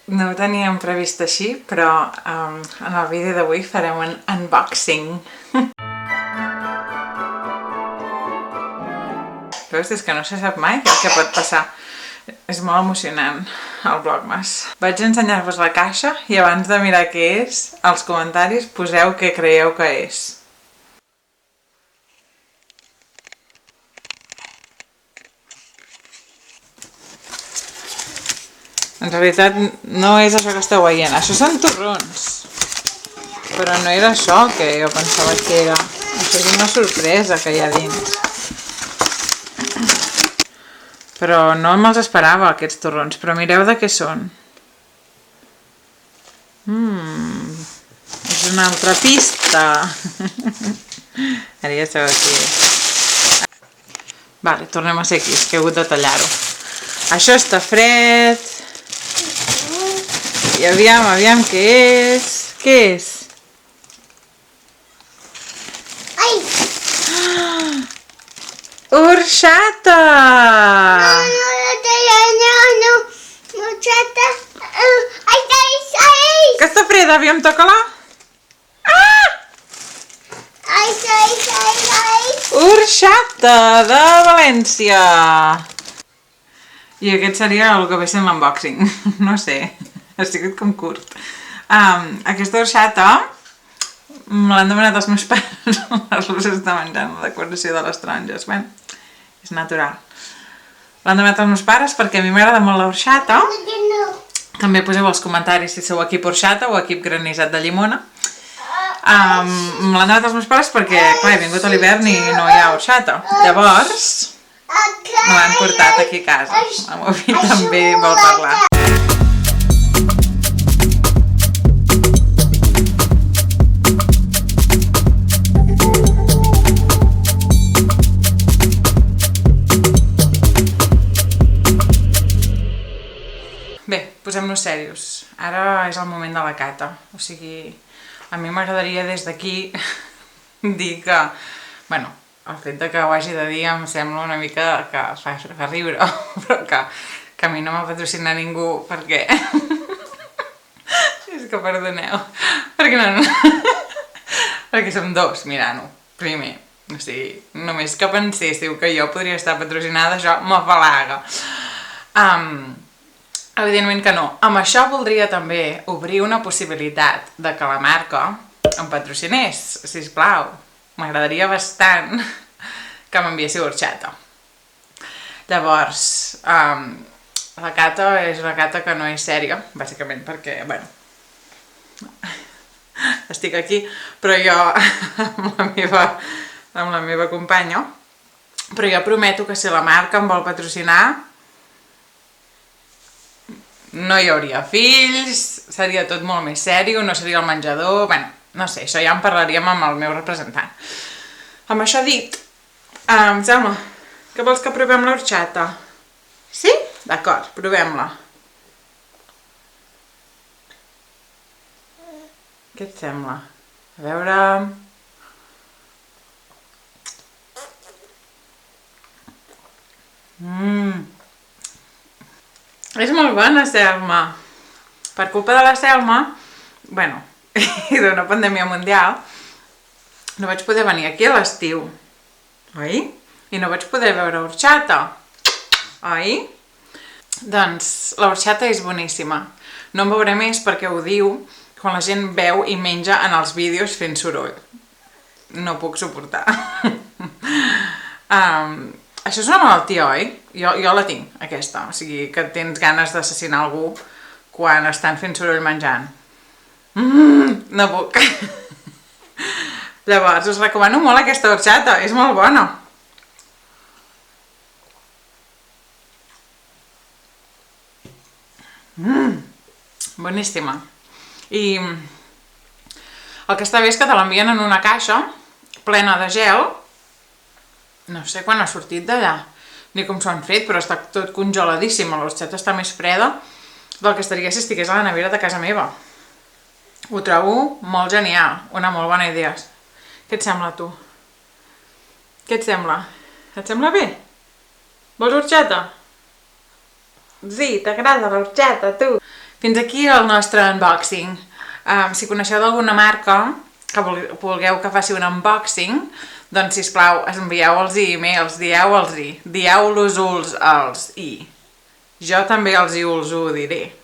No ho teníem previst així, però en el vídeo d'avui farem un unboxing. Veus? És que no se sap mai què pot passar. És molt emocionant el Vlogmas. Vaig ensenyar-vos la caixa i abans de mirar què és, als comentaris poseu què creieu que és. En realitat no és això que esteu veient, això són torrons. Però no era això que jo pensava que era. Això és una sorpresa que hi ha dins. Però no me'ls esperava, aquests torrons. Però mireu de què són. És una altra pista. Ara ja sabeu què és. Vale, tornem a ser aquí, és que he hagut de tallar-ho. Això està fred. I aviam què és. Què és? Ai! Orxata! No, orxata. Ai! Que està freda, aviam, toca-la. Ai! Orxata de València! I aquest seria el que ve sent l'unboxing. No sé. Ha sigut com curt. Aquesta orxata me l'han demanat els meus pares. Les luces estan menjant la decoració de les taronges. Bé, és natural. L'han demanat els meus pares perquè a mi m'agrada molt l'orxata. També poseu als comentaris si sou equip orxata o equip granissat de llimona. Me l'han demanat els meus pares perquè, clar, he vingut a l'hivern i no hi ha orxata. Llavors, me l'han portat aquí a casa. El meu fill també vol parlar. Bé, posem-nos serios. Ara és el moment de la cata. O sigui, a mi m'agradaria des d'aquí dir que, bueno, el fet de que ho hagi de dir em sembla una mica que fa riure, però que a mi no m'ha patrocinat ningú perquè... És que perdoneu. Perquè no... Perquè som dos mirant-ho, primer. O sigui, només que penséssiu que jo podria estar patrocinada, això m'afalaga. Evidentment que no. Amb això voldria també obrir una possibilitat de que la marca em patrocinés, sisplau. M'agradaria bastant que m'enviéssiu orxata. Llavors, la cata és una cata que no és sèria, bàsicament perquè, bueno, estic aquí, però jo amb la meva companya, però jo prometo que si la marca em vol patrocinar, no hi hauria fills, seria tot molt més sèrio, no seria el menjador, bueno, no sé, això ja en parlaríem amb el meu representant. Amb això dit, Selma, que vols que provem l'orxata? Sí? D'acord, provem-la. Què et sembla? A veure... És molt bona, Selma. Per culpa de la Selma, bueno, i d'una pandèmia mundial, no vaig poder venir aquí a l'estiu, oi? I no vaig poder veure orxata, oi? Doncs l'orxata és boníssima. No en veuré més perquè ho diu quan la gent veu i menja en els vídeos fent soroll. No puc suportar. Això és una malaltia, oi? Jo la tinc, aquesta. O sigui, que tens ganes d'assassinar algú quan estan fent soroll menjant. No puc. Llavors, us recomano molt aquesta orxata, és molt bona. Boníssima. I el que està bé és que te l'envien en una caixa plena de gel. No sé quan ha sortit d'allà, ni com s'ho han fet, però està tot congeladíssim. L'orxata està més freda del que estaria si estigués a la nevera de casa meva. Ho trobo molt genial, una molt bona idea. Què et sembla, tu? Què et sembla? Et sembla bé? Vols orxata? Sí, t'agrada l'orxata, tu? Fins aquí el nostre unboxing. Si coneixeu d'alguna marca que vulgueu que faci un unboxing, doncs, sisplau, envieu-los e-mails, dieu-los-hi, dieu-los-els i. Jo també els ho diré.